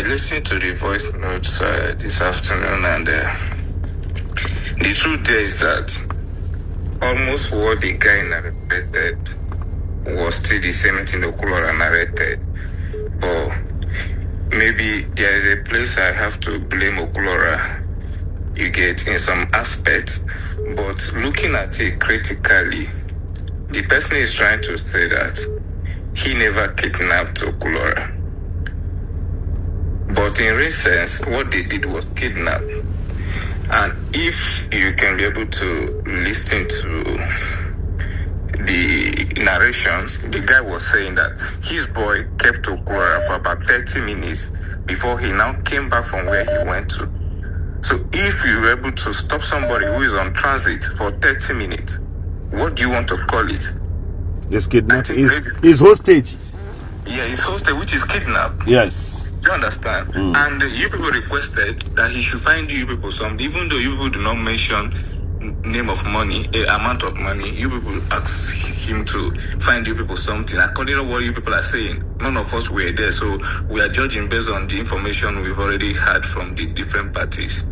listened to the voice notes this afternoon, and the truth is that almost what the guy narrated was still the same thing Okwuluora narrated. But maybe there is a place I have to blame Okwuluora, you get, in some aspects. But looking at it critically, the person is trying to say that he never kidnapped Okwuluora. But in real sense, what they did was kidnap. And if you can be able to listen to the narrations, the guy was saying that his boy kept Okwuluora for about 30 minutes before he now came back from where he went to. So if you were able to stop somebody who is on transit for 30 minutes, what do you want to call it? Yes, kidnap. Is hostage. Yeah, it's hostage, which is kidnap. Yes. Do you understand? And you people requested that he should find you people something, even though you people do not mention name of money, amount of money. You people asked him to find you people something. According to what you people are saying, none of us were there, so we are judging based on the information we've already had from the different parties.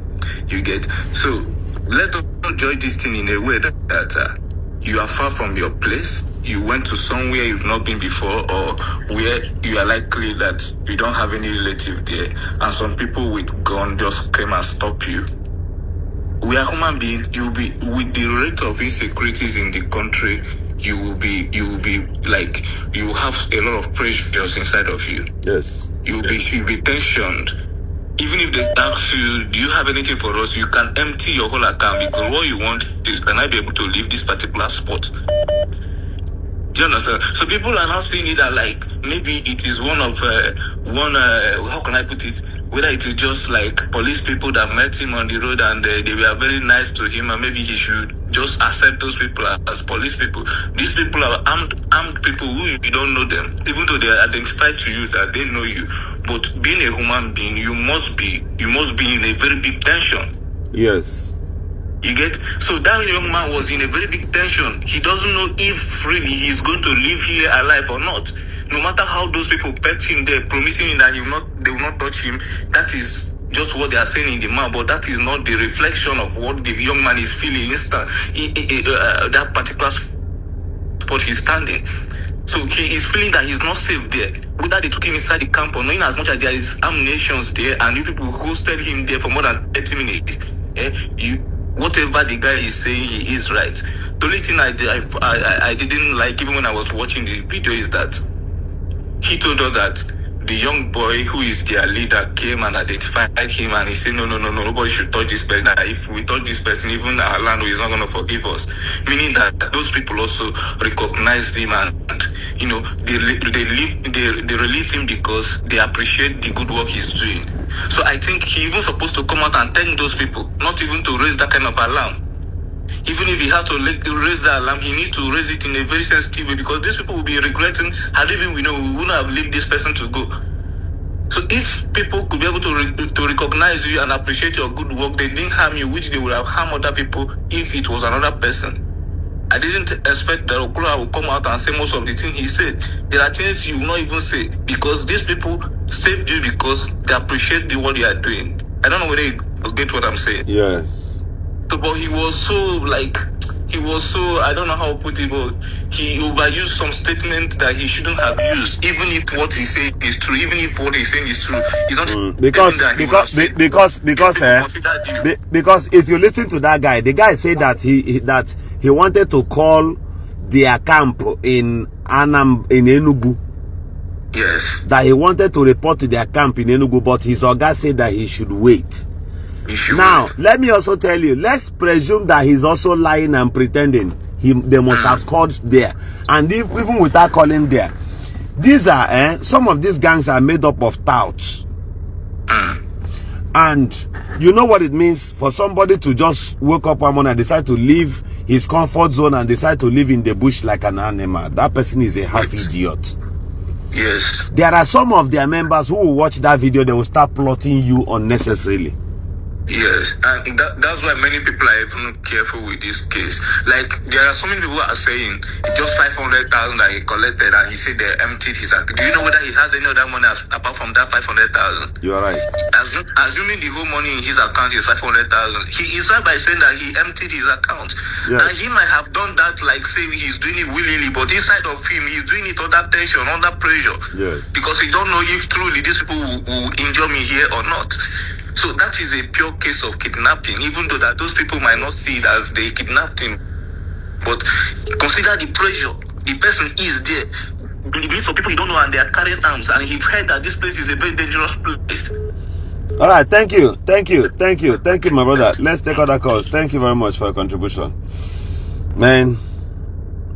You get? So let's not judge this thing in a way that you are far from your place. You went to somewhere you've not been before, or where you are likely that you don't have any relative there, and some people with gun just came and stopped you. We are human beings. You'll be, with the rate of insecurities in the country, you will be like, you have a lot of pressures inside of you. Yes. You'll be tensioned. Even if they ask you, do you have anything for us, you can empty your whole account, because what you want is, can I be able to leave this particular spot? Do you understand? So people are now seeing it that, like, maybe it is one of how can I put it? Whether it is just like police people that met him on the road and they were very nice to him, and maybe he should just accept those people as police people. These people are armed people who you don't know them, even though they are identified to you that they know you. But being a human being, you must be in a very big tension. Yes. You get? So that young man was in a very big tension. He doesn't know if really he's going to live here alive or not. No matter how those people pet him, they're promising him that they will not touch him. That is just what they are saying in the mouth, but that is not the reflection of what the young man is feeling that particular spot he's standing. So he is feeling that he's not safe there. Whether they took him inside the camp or not, in as much as there is ammunition there, and you people hosted him there for more than 30 minutes. Whatever the guy is saying, he is right. The only thing I didn't like, even when I was watching the video, is that he told us that the young boy who is their leader came and identified him, and he said, no, nobody should touch this person. If we touch this person, even our land is not going to forgive us. Meaning that those people also recognized him, and they release him because they appreciate the good work he's doing. So I think he even supposed to come out and thank those people, not even to raise that kind of alarm. Even if he has to raise that alarm, he needs to raise it in a very sensitive way, because these people will be regretting, had even we wouldn't have left this person to go. So if people could be able to recognize you and appreciate your good work, they didn't harm you, which they would have harmed other people if it was another person. I didn't expect that Okwuluora would come out and say most of the things he said. There are things you will not even say, because these people saved you because they appreciate what you are doing. I don't know whether you get what I'm saying. Yes. So, but he was so, I don't know how to put it, but he overused some statement that he shouldn't have used. Even if what he's saying is true, even if what he's saying is true, he's not because if you listen to that guy, the guy said that he wanted to call their camp in Enugu. Yes. That he wanted to report to their camp in Enugu, but his Oga said that he should wait. Now, let me also tell you, let's presume that he's also lying and pretending they must have called there. And even without calling there, these are, some of these gangs are made up of touts. And you know what it means for somebody to just wake up one morning and decide to leave his comfort zone and decide to live in the bush like an animal. That person is a half idiot. Yes. There are some of their members who will watch that video, they will start plotting you unnecessarily. Yes, and that's why many people are even careful with this case. Like, there are so many people are saying just 500,000 that he collected, and he said they emptied his account. Do you know whether he has any other money apart from that 500,000? You are right. Assuming the whole money in his account is 500,000, he is right by saying that he emptied his account. Yes. And he might have done that, like, say he's doing it willingly, but inside of him, he's doing it under tension, under pressure. Yes. Because he don't know if truly these people will injure me here or not. So that is a pure case of kidnapping, even though that those people might not see it as they kidnapped him. But consider the pressure. The person is there. The midst of people you don't know, and they are carrying arms, and he's heard that this place is a very dangerous place. All right, thank you, my brother. Let's take other calls. Thank you very much for your contribution, man.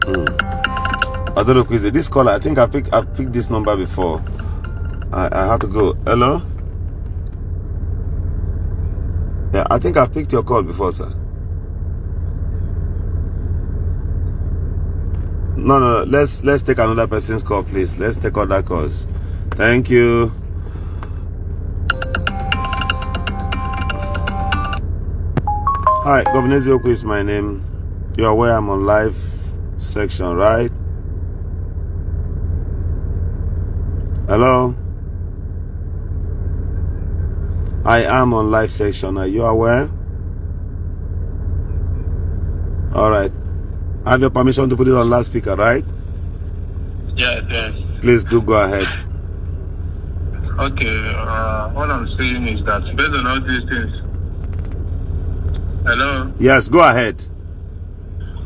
I don't know, Quizy. This caller, I think I've picked this number before. I have to go. Hello. Yeah, I think I've picked your call before, sir. No. Let's take another person's call, please. Let's take other calls. Thank you. Hi, Governor Zioku is my name. You're aware I'm on live section, right? Hello? I am on live section. Are you aware? All right. I have your permission to put it on loudspeaker, right? Yes. Please do go ahead. Okay. What I'm saying is that based on all these things. Hello? Yes, go ahead.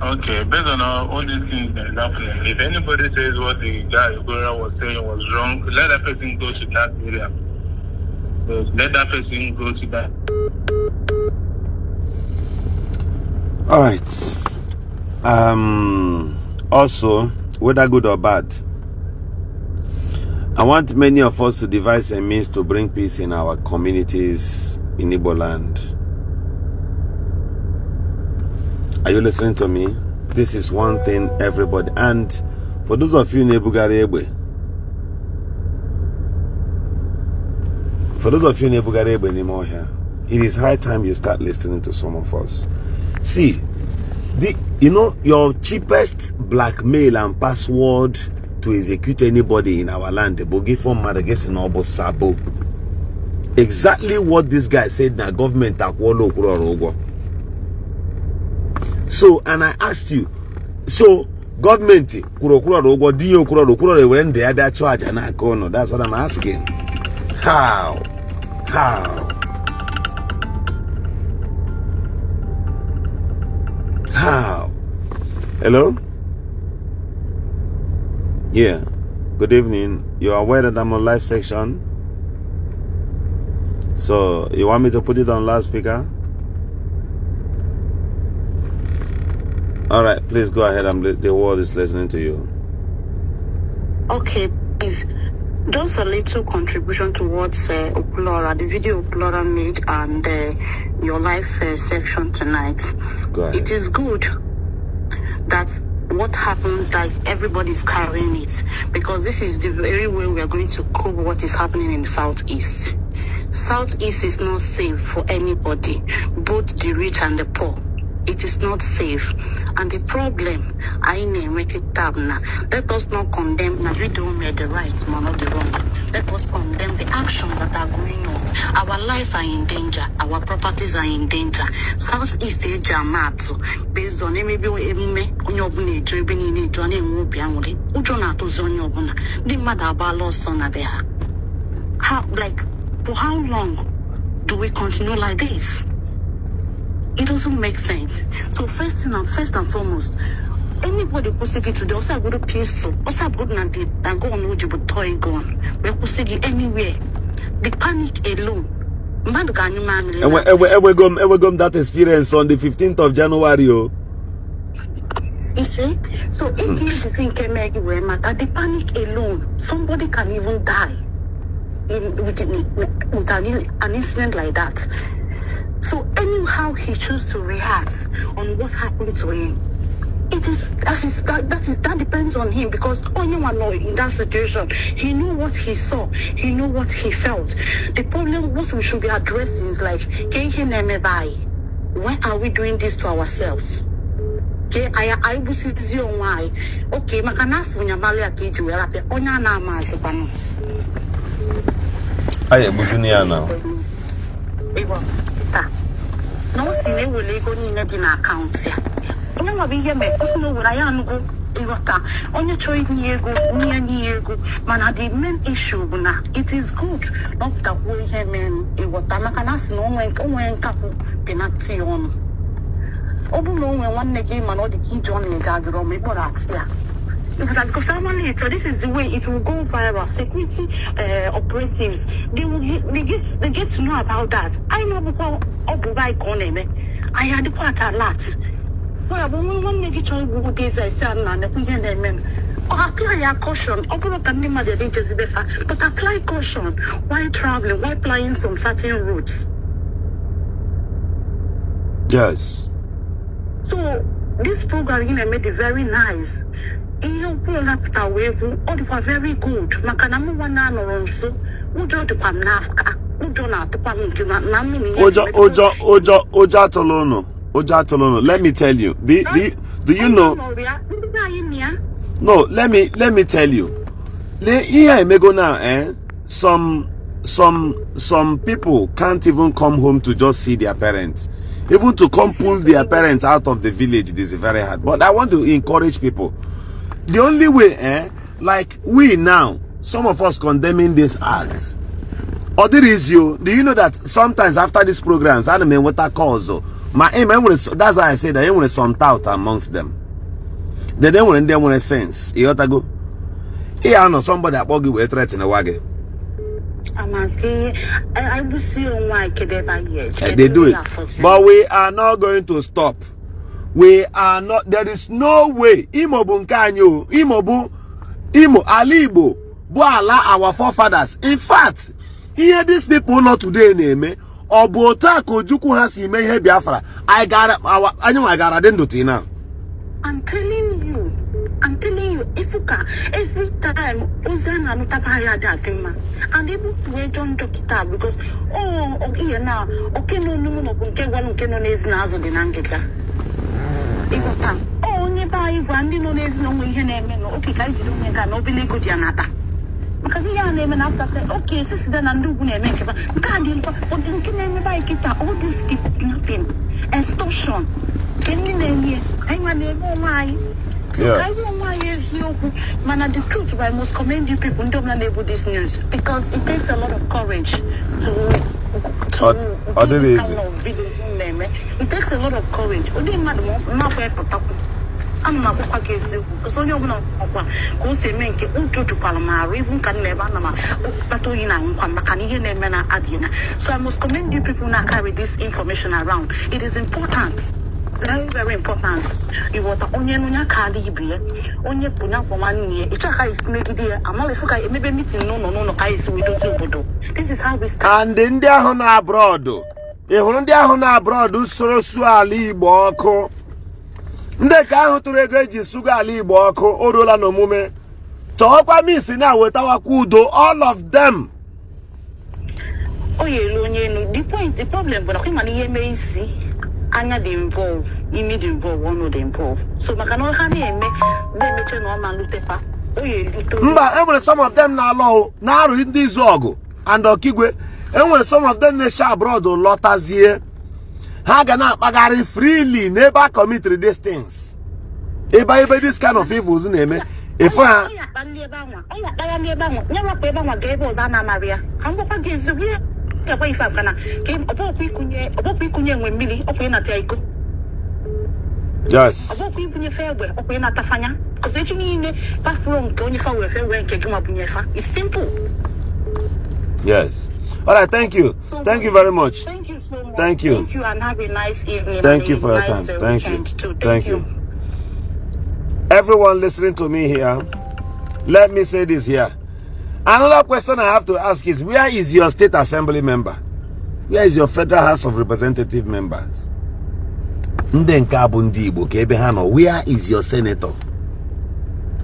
Okay. Based on all these things that are happening, if anybody says what the guy Okwuluora was saying was wrong, let that person go to that area. Let that person go to that. All right. Also, whether good or bad, I want many of us to devise a means to bring peace in our communities in Igbo land. Are you listening to me? This is one thing everybody, and for those of you in Ebugaregbe, anymore here, it is high time you start listening to some of us. See, your cheapest blackmail and password to execute anybody in our land, the bogi form Madagascar Nobo Sabo. Exactly what this guy said na government akwolo Okwuluora. So, and I asked you, so government Okwuluora do you Okwuluora when they had that charge and I go no? That's what I'm asking. How? Hello? Yeah. Good evening. You are aware that I'm on live section? So, you want me to put it on loudspeaker? Alright, please go ahead. The world is listening to you. Okay, please. Just a little contribution towards Okwuluora, the video Okwuluora made, and your live section tonight. Go ahead. It is good that what happened, like everybody's carrying it, because this is the very way we are going to cope what is happening in the Southeast. Southeast is not safe for anybody, both the rich and the poor. It is not safe. And the problem, let us not condemn, now we don't make the right, not the wrong. Let us condemn the actions that are going on. Our lives are in danger. Our properties are in danger. Southeast Asia, based on maybe the for how long do we continue like this? It doesn't make sense. So first and foremost, anybody who say today, also go to pistol, also go na date, and go on with toy gun. We could say anywhere. The panic alone. Man, can you man? We go that experience on the 15th of January. You see, so if this thing can make it matter, the panic alone, somebody can even die with an incident like that. So anyhow he chose to react on what happened to him, That depends on him, because anyone know in that situation, he knew what he saw, he knew what he felt. The problem, what we should be addressing is like, why are we doing this to ourselves? Okay, I will see you why. Okay, makanafu nyamali akiji werape onya na amazibano. Aye, buzunia now. Ewa, ta. No sine wele go ni nedi na account ya. Onya mabiye me, osino wura ya nugo. Ewa ta. Onya choi ni ego, ni ego. Mana the main issue na, it is good not that we men. Ewa ta makanasi no onwe nkapu penalty on. Because someone later, this is the way it will go viral. Security operatives, they get to know about that. I know because I had quite a lot. Well, one negative Google days I said, apply caution. But apply caution while traveling, while flying some certain routes. Yes. So this program made it very nice. All were very good. Makanamu wana noronso. Ujo de pamnafka. Ujo na Oja Tolono. Let me tell you. Do you know? No, let me tell you. Here me go now, some people can't even come home to just see their parents. Even to come pull their parents out of the village, this is very hard. But I want to encourage people. The only way, like we now, some of us condemning these acts. Or there is you. Do you know that sometimes after these programs, I don't know what I call so. My aim, that's why I say that I want to some doubt amongst them. They don't want a sense. You ought to go. Here I know somebody that will give a threat in a wagon. I will see on why they do it, but we are not going to stop. We are not. There is no way. Imo Ala Igbo, Wahala, our forefathers. In fact, here these people not today name Obota Kojuku has ime he Biafra. I got a dendoti now. I'm telling you, if you can, every time, Uzana Nutabaya Datima, and able to wait on Dokita because, okay, now, okay, no, okay, one can no is Nazo de Nangeka. Igota, nearby one, no is no way, okay, I don't make a nobly good Yanata. Because your name and after say, okay, sister, and do make it, guardian, but you can name by Kita, all this kidnapping, extortion. Can you name me? I'm a name why. So I don't know why is you man the truth, I must commend you people don't label this news because it takes a lot of courage to do this kind of video. It takes a lot of courage. I'm not because only go say menke uju palama even can never nama so I must commend you people now carry this information around. It is important. Very, very important. You want onye kali ibie, onye punya komani. Ichaka is make it here. I'm if I maybe meeting no guys we do so. This is how we start. And in their hona abroad. Abroad usoro su Ala Igbo oko. Nde ka ahụ tụrụ ego eji suga Ala Igbo oko orola no mume. Tọọkwa misi na wetawa kudo all of them. The problem but I man ihe me isi. Anya they involve, immediate involve, one of the involve. So makano hani eme, they mention no man lutefa. Mba, some of them na law, na aru in this ogo, and okigwe, and when some of them nesha abroad or lotazie, hagana bagari freely, never commit these things. Eba this kind of evils name. If I yes. It's simple. Yes. All right, thank you. Thank you very much. Thank you so much. Thank you. Thank you and have a nice evening. Thank you for your time. Thank you. Thank you. Everyone listening to me here, let me say this here. Another question I have to ask is, where is your state assembly member? Where is your Federal House of Representative members? Ndị nke abụ ndị Igbo ka ebe ha nọ. Where is your senator?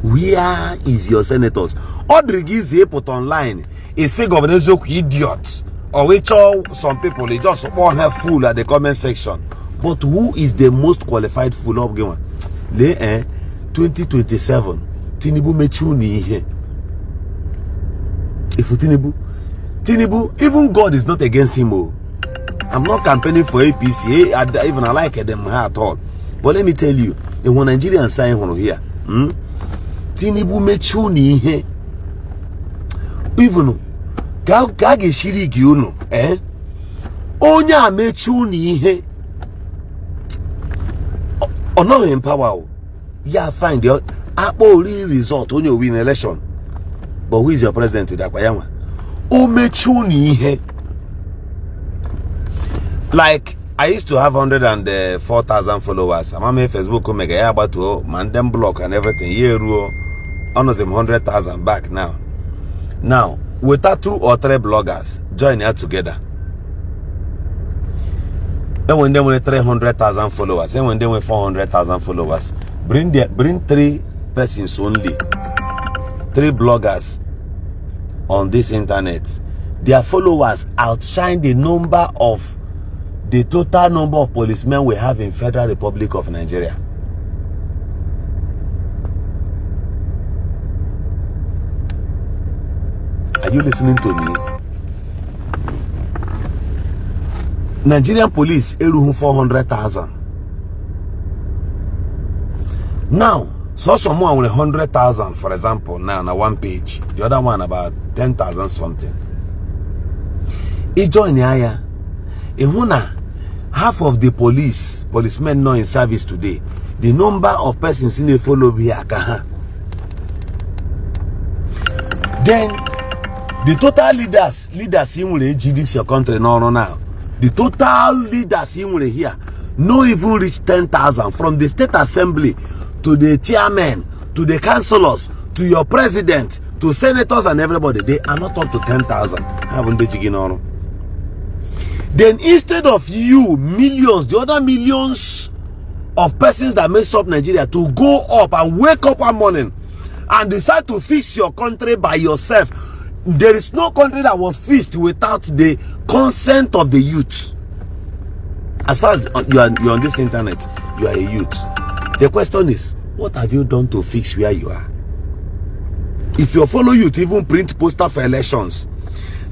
Where is your senators? Odrigizi put online. He say Governor Zoku idiot. Or which some people they just all have fool at the comment section. But who is the most qualified fool of game? 2027. Tinubu mechuni here. If Tinubu, even God is not against him. Oh. I'm not campaigning for APC. I like them at all. But let me tell you, in one Nigerian sign here, Tinubu mechuni here. Even Gage shiriki uno, Onya mechuni here. Or not in power. Yeah, fine. The Apple real result when you win election. But who is your president to that? O mechuni here. Like I used to have 104,000 followers. I'm on Facebook, mega about to man them block and everything. Yeah, honors him 100,000 back now. Now, without 2 or 3 bloggers join here together. And when they were 300,000 followers, and when they were 400,000 followers, bring 3 persons only, 3 bloggers on this internet. Their followers outshine the number of the total number of policemen we have in Federal Republic of Nigeria. Are you listening to me? Nigerian police, 400,000. Now, so someone with 100,000, for example, now on one page, the other one about 10,000 something. He join here. Half of the policemen not in service today. The number of persons in the follow here. Then the total leaders in this your country now. The total leaders in here no even reach 10,000, from the state assembly to the chairman to the councillors to your president to senators and everybody. They are not up to 10,000. Haven't they chicken on? Then instead of you millions, the other millions of persons that mess up Nigeria to go up and wake up one morning and decide to fix your country by yourself, there is no country that was fixed without the consent of the youth. As far as you're on this internet, you are a youth. The question is, what have you done to fix where you are? If your fellow youth even print poster for elections,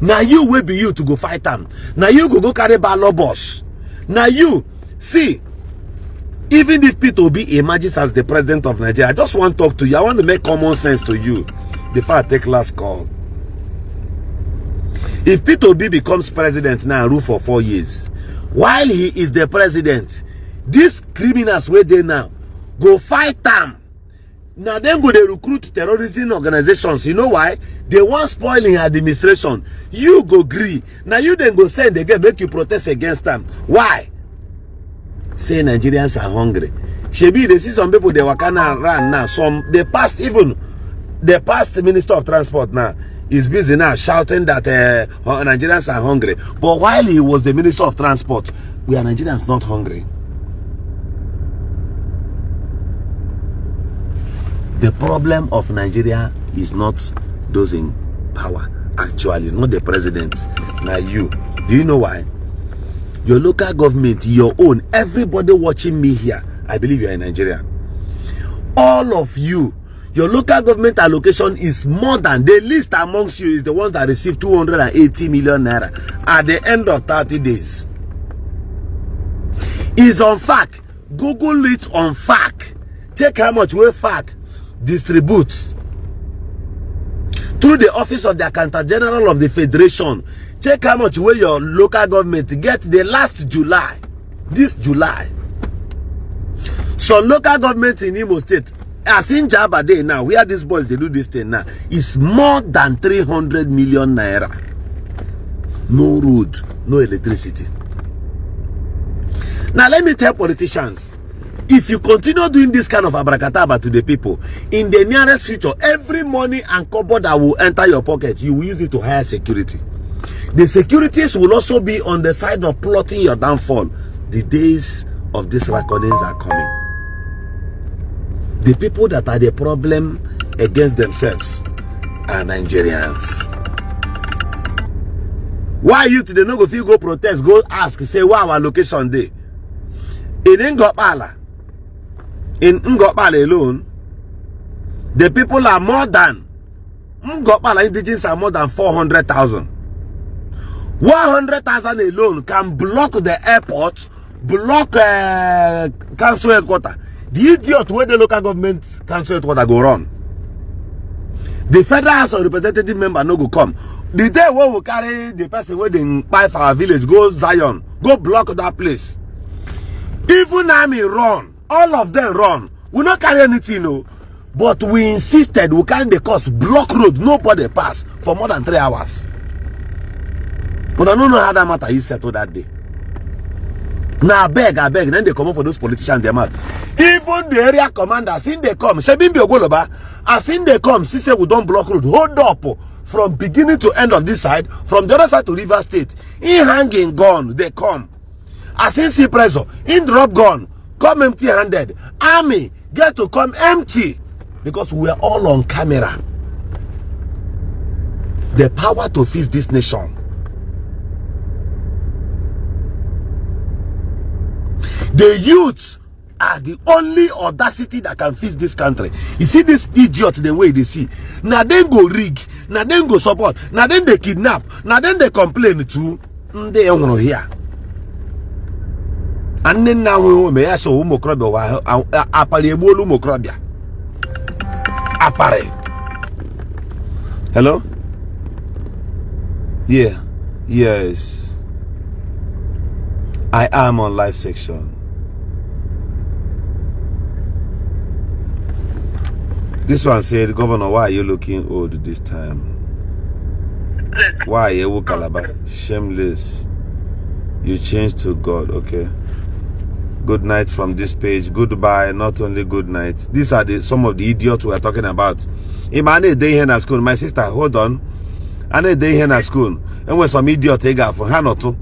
now you will be you to go fight them. Now you go carry ballot boss. Now you see, even if Peter Obi emerges as the president of Nigeria, I just want to talk to you. I want to make common sense to you before I take last call. If Peter Obi becomes president now and rule for 4 years, while he is the president, these criminals where they now go fight them. Now then go they recruit terrorism organizations. You know why? They want spoiling administration. You go agree. Now you then go send again, make you protest against them. Why? Say Nigerians are hungry. Shebi, they see some people they wakana run now. Some the past minister of transport now is busy now shouting that Nigerians are hungry. But while he was the minister of transport, we are Nigerians not hungry. The problem of Nigeria is not those in power. Actually, it's not the president. Now you. Do you know why? Your local government, your own, everybody watching me here, I believe you are in Nigeria. All of you, your local government allocation is more than the least amongst you is the one that received 280 million naira at the end of 30 days. Is on FAC. Google it on FAC. Check how much we FAC distributes through the office of the Accountant General of the Federation. Check how much will your local government get the last July, this July. So local government in Imo State, as in Jaba Day now, where these boys they do this thing now, is more than 300 million naira. No road, no electricity. Now let me tell politicians, if you continue doing this kind of abracadabra to the people, in the nearest future, every money and kobo that will enter your pocket, you will use it to hire security. The securities will also be on the side of plotting your downfall. The days of these recordings are coming. The people that are the problem against themselves are Nigerians. Why you today no go feel go protest, go ask, say why our location day? In Ngopala alone, the people are more than Ngopala indigenous are more than 400,000. 100,000 alone can block the airport, block council headquarters. The idiot where the local government council headquarters go run. The federal house of representative member no go come. The day where we carry the person where they buy for our village, go Zion, go block that place. Even army run, all of them run. We not carry anything, no. But we insisted we carry the cost, block road, nobody pass for more than 3 hours. But I don't know how that matter is settled that day. Now I beg, then they come up for those politicians, them out. Even the area commander, since they come, Shebimbi Ogoloba, as in they come, see say we don't block road, hold up from beginning to end of this side, from the other side to River State. In hanging gun, they come. As in see pressure, in drop gun, come empty-handed. Army get to come empty because we are all on camera. The power to fix this nation. The youth are the only audacity that can fix this country. You see this idiot the way they see. Now then go rig, now then go support, now then they kidnap, now then they complain too. They don't here. And then now we may show Umokrobia Apariebolu Mokrobia. Apare. Hello? Yeah. Yes. I am on live section. This one said, Governor, why are you looking old this time? Why are you Calabar? Shameless. You changed to God. Okay. Good night from this page. Goodbye. Not only good night. These are some of the idiots we are talking about. I need day here at school. My sister, hold on. I need day here at school. And when some idiot take out for Hanoto,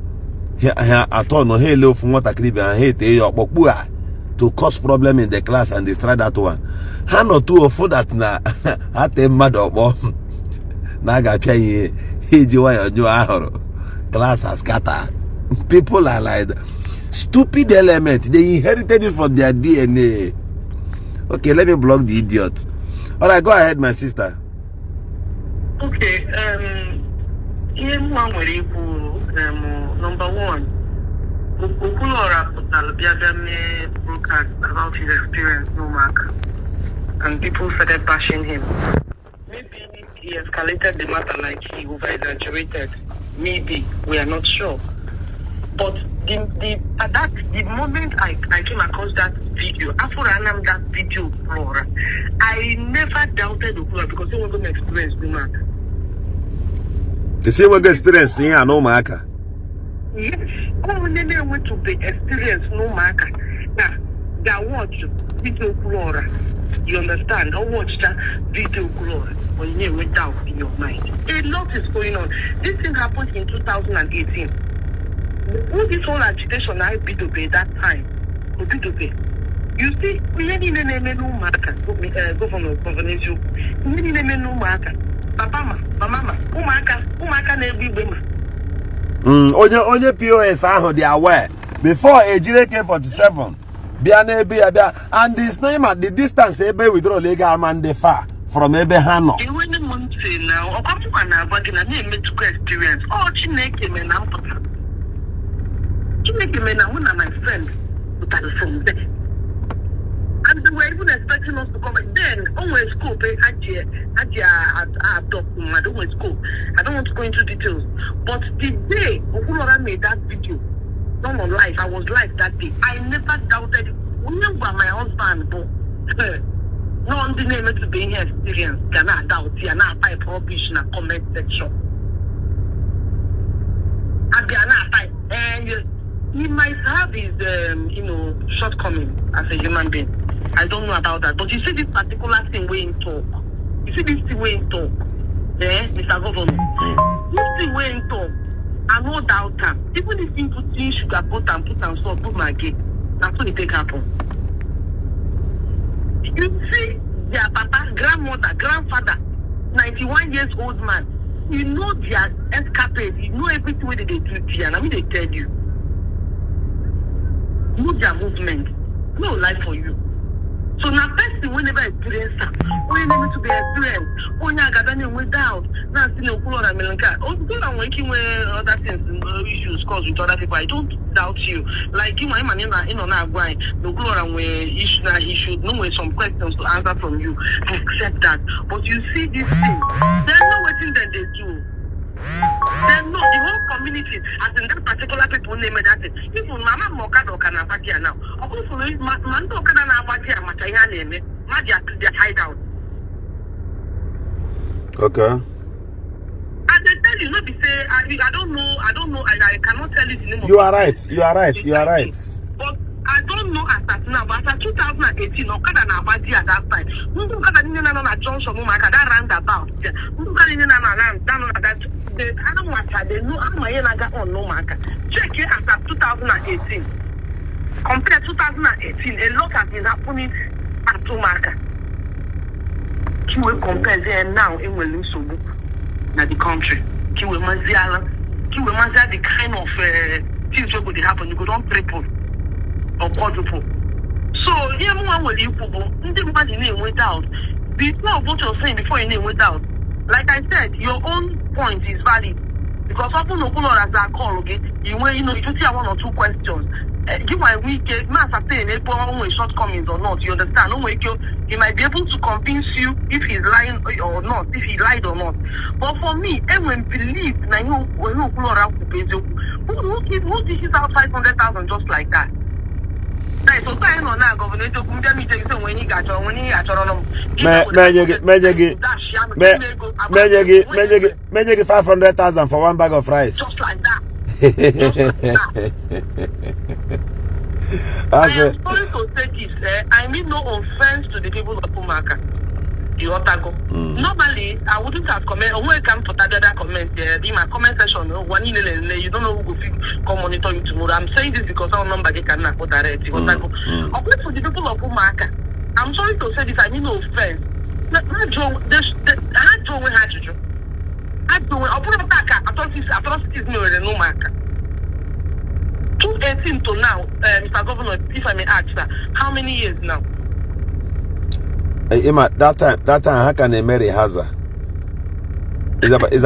at all no hello from what I can be and hate your to cause problem in the class and destroy that one. Hanoto for that na at a mad or Naga pay class has scatter. People are like stupid element. They inherited it from their DNA. Okay, let me block the idiot. All right, go ahead, my sister. Okay, number one, Okwuluora broadcast about his experience, no mark, and people started bashing him. Maybe he escalated the matter like he over-exaggerated. Maybe, we are not sure. But the moment I came across that video, after I named that video, Flora, I never doubted Okwuluora because they were going to experience no mark. The same way experience here, no marker. Yes, when they went to the experience, no marker. Now, that watch video Okwuluora, you understand? I watched that video Okwuluora when you went down in your mind. A lot is going on. This thing happened in 2018. Who this whole agitation I beat obey that time? You see, we had in the name no marker, Governor Controversies. We had in the name no marker. Mama, umaka na every woman. Onye POS ahụ they aware before a K47 bia and this name at the distance ebe withdraw legal man dey far from ebe hano. When the month say now, okwafu na abagi na me to experience. Oh, Chineke me na mpota. Chineke me na one my friend with the phone there. And they were even expecting us to come. Then, always scope, I don't want to go into details. But the day Okwuluora made that video, not on live, I was live that day. I never doubted it. Remember my husband, but no one didn't to be here experience. Cannot doubt here, not type rubbish in a comment section. And they are not type. And he might have his, shortcoming as a human being. I don't know about that. But you see this particular thing way in talk. You see this thing way in talk. Mr. Governor. This thing way in talk. I no doubt him. Even if you put in sugar, put and salt, put my gate. That's what it take happen. You see their papa, grandmother, grandfather, 91 years old man. You know their escapades. You know everything they do to and I mean they tell you. Know their movement. No life for you. So now person whenever experience that, when you need to be experienced, when you got any without, now see no Okwuluora Melanka. Oh, people are working with other things, issues caused with other people. I don't doubt you. Like you, my man, in on our grind, no Okwuluora he should know some questions to answer from you. I accept that. But you see this thing, there's no waiting that they do. Then no, the whole community, as in that particular people name that thing. People, Mama Mokado can abatia now. Hopefully, Mando can abatia Mataya name, Madia to their hideout. Okay. And they tell you, not to say, I don't know, I cannot tell you the name. You are right. You are right. You are right. But I don't know as at now, but as 2018, Okada na Abadi at that time. Okada na Johnson, that roundabout. I don't want that. They know how my got on no marker. Check it as at 2018. Compared to 2018, a lot has been happening at two marker. Can we compare there now in Williamson, na the country? Can we Maziala? Can we Mazia the kind of things that would happen? You could not triple or quadruple. So, here one will you put the name without. Before what you're saying, before your name without. Like I said, your own point is valid. Because often Okwuluora as a call, okay, you just hear one or two questions. Give my week, master saying April shortcomings or not, you understand? He might be able to convince you if he's lying or not, if he lied or not. But for me, everyone believes when Okwuluora who dishes out 500,000 just like that? So on now, Governor, when he got on, Magic 500,000 for one bag of rice. Just like that. I am sorry to say this. I mean no offense to the people of Pumaka. The Otago. Normally, I wouldn't have comment. When I come to that other comment, in my comment section, you don't know who will come monitor you tomorrow. I'm saying this because our number they cannot put direct. Otago. Okay, for the people of Pumaka, I'm sorry to say this. I mean no offense. I atrocities no marker. 2018 to now, Mr. Governor, if I may ask, sir, how many years now? Emma, that time, how can they marry Haza? It's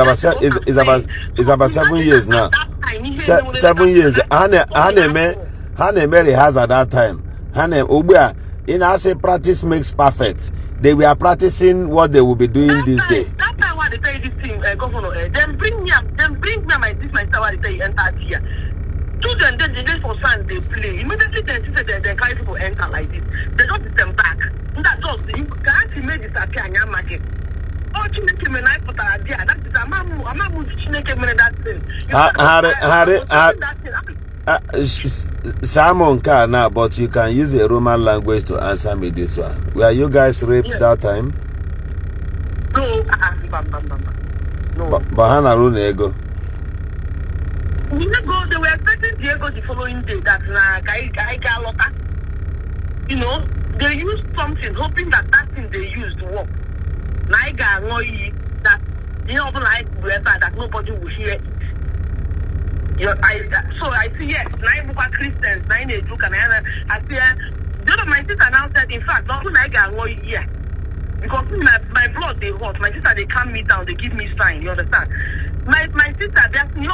about 7 years now. 7 years. Hane marry Haza that time. Hane Ubia, I say practice makes perfect. They were practicing what they will be doing this day. That's time why they tell you this thing, Governor. Then bring me my star they tell you enter here. Children, then they for fun, they play. Immediately they carry people enter like this. They don't sit them back. That does you can't make disappear in your market. Oh, Chineke me na put that there. That is amamu Chineke me that thing. Simon can now, but you can use a Roman language to answer me this one. Were you guys raped that time? No, no. Bahana Runego. They were expecting Diego the following day that you know, they used something hoping that thing they used to work. That that nobody will hear it. So I see yes, Christians, I see my sister now said in fact because my blood they hot. My sister they calm me down, they give me sign, you understand? My sister they ask me you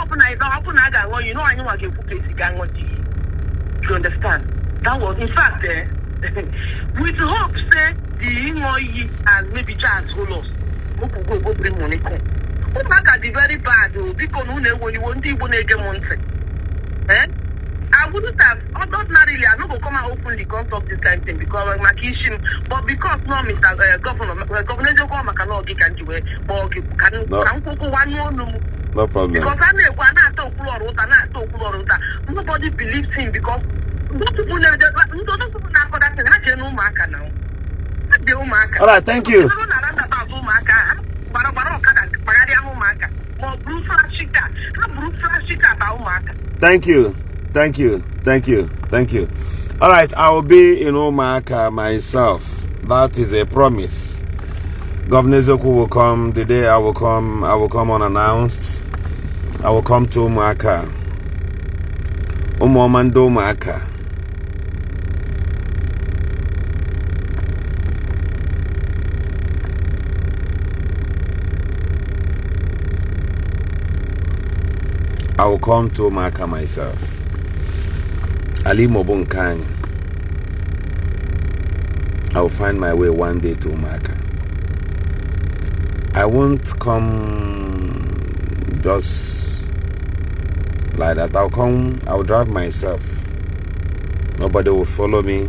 know I know I can put you understand? That was in fact with hope say the and maybe chance hold us. Go bring money come. The very bad because when you want I wouldn't have ordinarily I not go come and openly talk this kind of thing because my kitchen, but because no Mr. Governor can do it, but no problem. Because nobody believes him because all right, thank you. Thank you. All right, I will be in Omaka myself. That is a promise. Governor Zoku will come the day I will come unannounced. I will come to Omaka. Umomando Omaka. I will come to Omaka myself. Ali Mobunkang. I will find my way one day to Omaka. I won't come just like that. I'll drive myself. Nobody will follow me.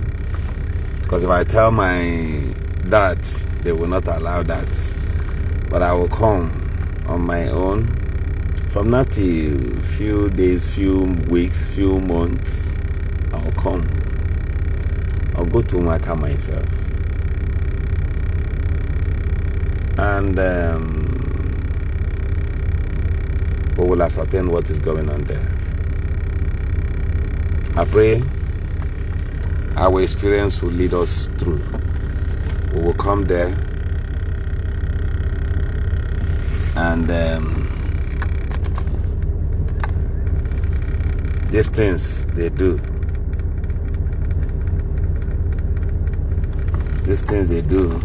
Because if I tell my dad, they will not allow that. But I will come on my own. From now till few days, few weeks, few months, I'll come. I'll go to Omaka myself. And we will ascertain what is going on there. I pray our experience will lead us through. We will come there and these things they do. These things they do.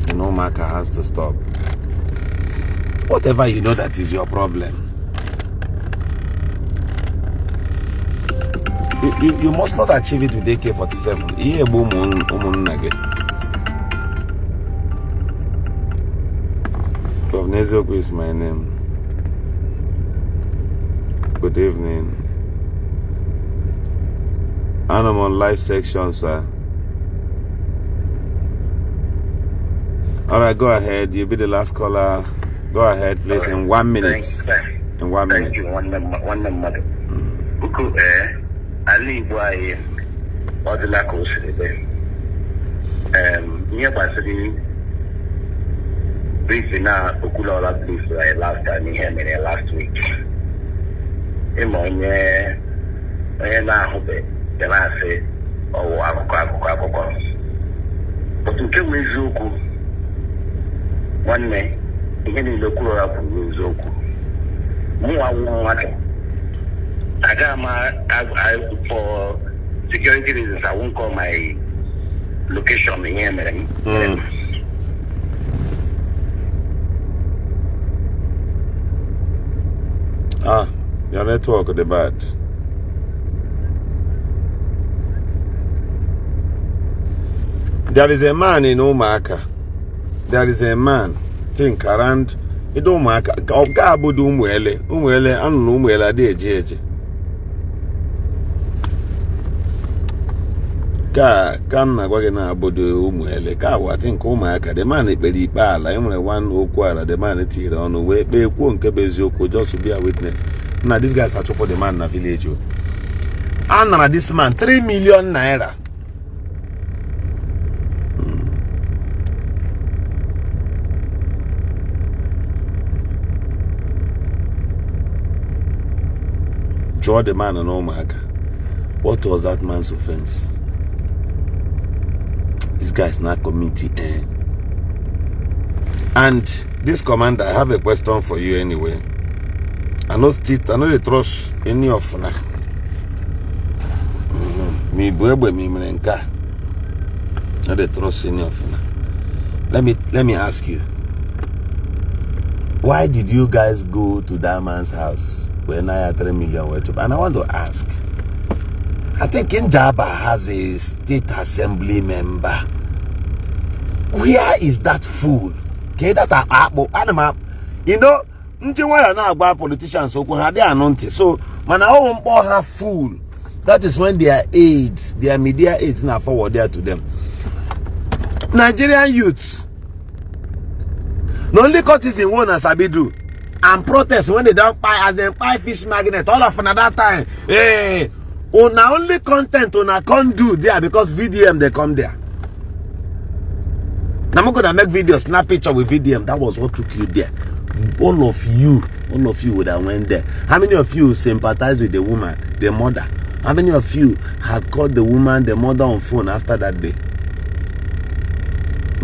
You know, Omaka has to stop. Whatever you know that is your problem. You must not achieve it with AK-47. Governor Zoku is my name. Good evening. And I'm on live section, sir. Alright, go ahead. You'll be the last caller. Go ahead, please, in 1 minute. In 1 minute. Thank you. One mother. Buku Ala Igbo Odila Kosiribe. Nearby city. Briefly now, Okwuluora brief last time here last week. Imonye na hobe. Then I say, oh, akoko. But in case we zoku, one day. Again, in the Okwuluora Zoku. For security reasons, I won't call my location in here. Your network is bad. There is a man in Omaka. There is a man. Think around it don't matter. Ogabudu umwele anu umwele ade eje. Ka na gwage na abodo umwele ka wa think Omaka the man ekpere ikpe ala enwere one Okwuluora the man tire onu we kpe kwuo nke beziokwu just to be a witness. Now these guys are chop the man na village. Anara this man 3 million naira. Draw the man on Omaka. What was that man's offense? This guy is not committee. And this commander, I have a question for you anyway. I know they trust any of na. Me buebe me menenka. I don't trust any of na. Let me ask you. Why did you guys go to that man's house? When I had 3 million worth of, and I want to ask, I think Njaba has a state assembly member. Where is that fool? Okay, that animal, you know, politicians so man, I won't have fool. That is when their aides, their media aides now forward there to them. Nigerian youths, the only cut is in one as Abidu. And protest when they don't buy as they buy fish magnet all of another time. Hey, on only content on a can't do there because VDM they come there. Now I'm gonna make video, snap picture with VDM. That was what took you there. All of you would have went there. How many of you sympathize with the woman, the mother? How many of you have called the woman, the mother on phone after that day?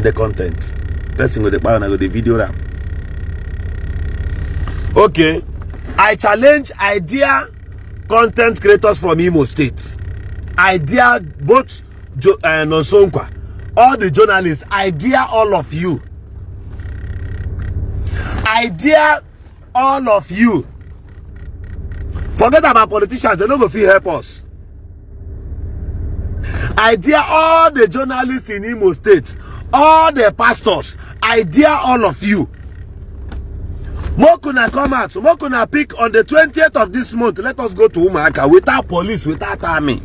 The content. Person with the power and the video ram. Okay. I challenge idea content creators from Imo State. Idea both Nosonkwa, all the journalists, idea all of you. Idea all of you. Forget about politicians, they don't go feel help us. Idea all the journalists in Imo State, all the pastors, idea all of you. Mokuna come out, Mokuna pick on the 20th of this month. Let us go to Umaka without police, without army.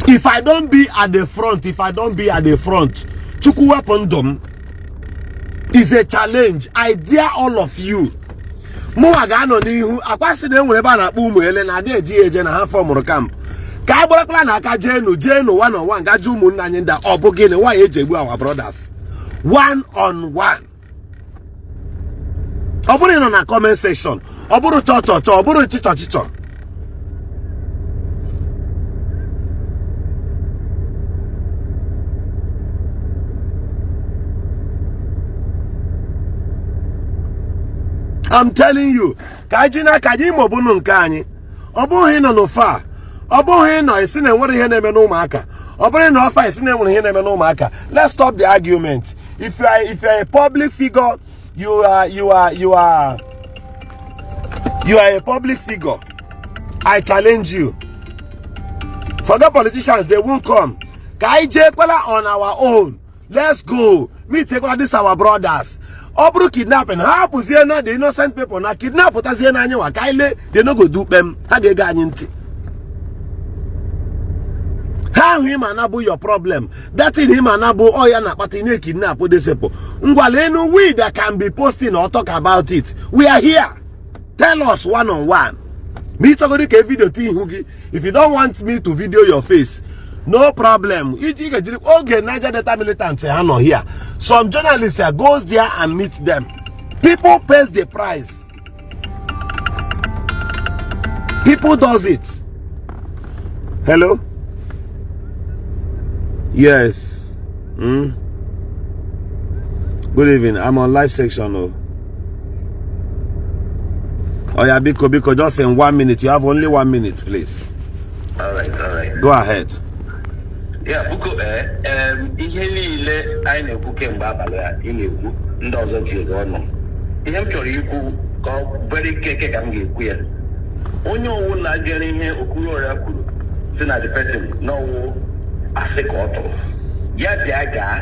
If I don't be at the front, Chukuwa Pondom is a challenge. Idea all of you. Moagano nihu akwaside nweba na akpu umuele na ade eje na ha form camp. Ka agborakla na aka jenu one on one gaju umunna anyị nda obugini why ejegbu our brothers. One on one. Oburu no na comment section. Oburu cho oburu chicho. I'm telling you, Kajina Kajimo Bunun Kani, Obohin on Ofa, Obohin no is in a what he never no marker, Obohin no offer is in a never no marker. Let's stop the argument. If you are a public figure, you are a public figure. I challenge you. Forget politicians, they won't come. Kaije on our own. Let's go. Me take all this our brothers. Obru kidnapping. How was here now the innocent people now kidnap what as here now Kaile they no go do them. How they got into how him and Abu your problem? That in him and Abu oh yeah but in kidnap this people. Ngwalenu we that can be posting or talk about it. We are here. Tell us one on one. Me talk video thing. If you don't want me to video your face, no problem. Okay, Niger Delta militants are not here. Some journalists goes there and meet them. People pays the price. People does it. Hello? Yes. Good evening. I'm on live section. Oh yeah, Biko, just in 1 minute. You have only 1 minute, please. All right. Go ahead. Yeah, Buko, ihe niile anyị na-ekwu kemgbe abalị a ị na-ekwu ndị ọzọ ji ego ọnụ. Ihe m chọrọ ikwu ka ọ bere keke ka m ga-ekwu ya. Onye ọwụla jere ihe Okwuluora kwuru si na the person n'ọwụ asị ka ọ tụrụ. Ya bịa gaa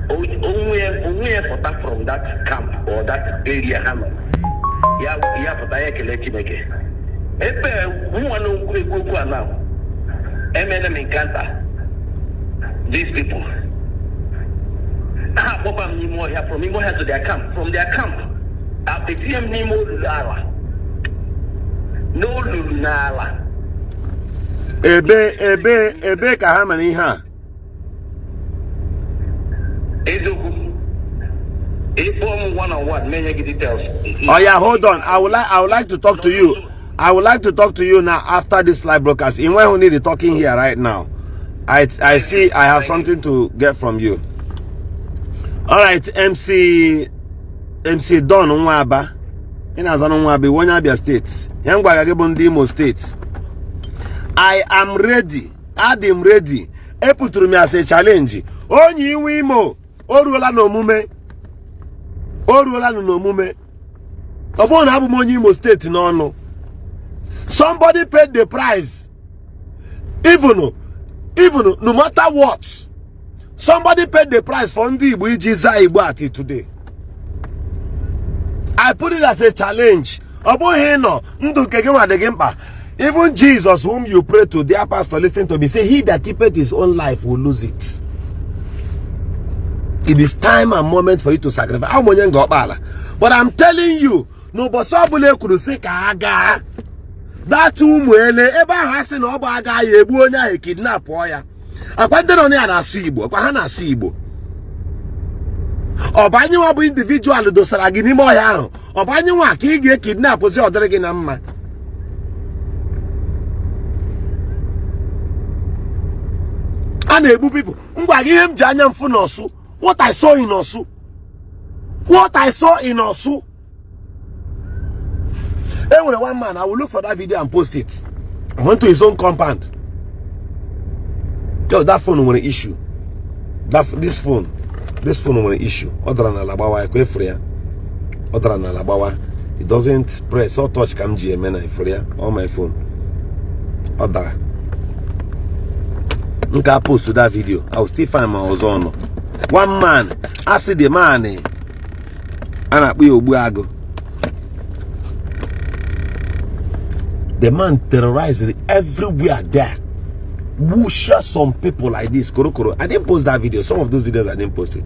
onwe ya pụta from that camp or that area ha nọ. Ya pụta ya ekele Chineke. Ebe nwa na okwu a na emene m nkanta. These people. From Imo to their camp. From their camp. After TM Nimo Lala. No Lunala. Ebe kahamani ha. Ezoku. One on one. Many details. Oh yeah, hold on. I would like to talk to you. I would like to talk to you now after this live broadcast. In where who need the talking here right now. I see I have something to get from you. All right, MC Don Nwaba. In Azano Nwabi, Wanyabia State. Yangwa Gagebundi Imo State. I am ready. Adim ready. Eputuru me as a challenge. Onyi Wimo. Oruola no mume. Oruola no mume. Obon Abu Monyi Imo State no. Somebody paid the price. Even no matter what, somebody paid the price for Ndi Igbo Ijiza Igbo ati today. I put it as a challenge. Even Jesus, whom you pray to, dear pastor, listen to me. Say, he that keepeth his own life will lose it. It is time and moment for you to sacrifice. But I'm telling you, no, but somebody could say, Kaga. That umwele ebe hasi na oba aga ya egbu onye ahụ kidnap ya. Akwande no ya na asu Igbo, kwa ha na asu Igbo. Obanye wa bụ individual dosara gị n'ime ọhịa ahụ. Obanye wa ka ị ga kidnap ozi odere gị na mma. And ebu people. What I saw in Osu. What I saw in Osu. Anyway, one man, I will look for that video and post it. I went to his own compound. Yo, that phone was an issue. This phone was an issue. Other than Alabawa, it doesn't press or touch cam GMN on my phone. Other. I post to that video. I will still find my own. One man, I see the man, and I go. The man terrorized everywhere there. Who share some people like this? Koro. I didn't post that video. Some of those videos I didn't post it.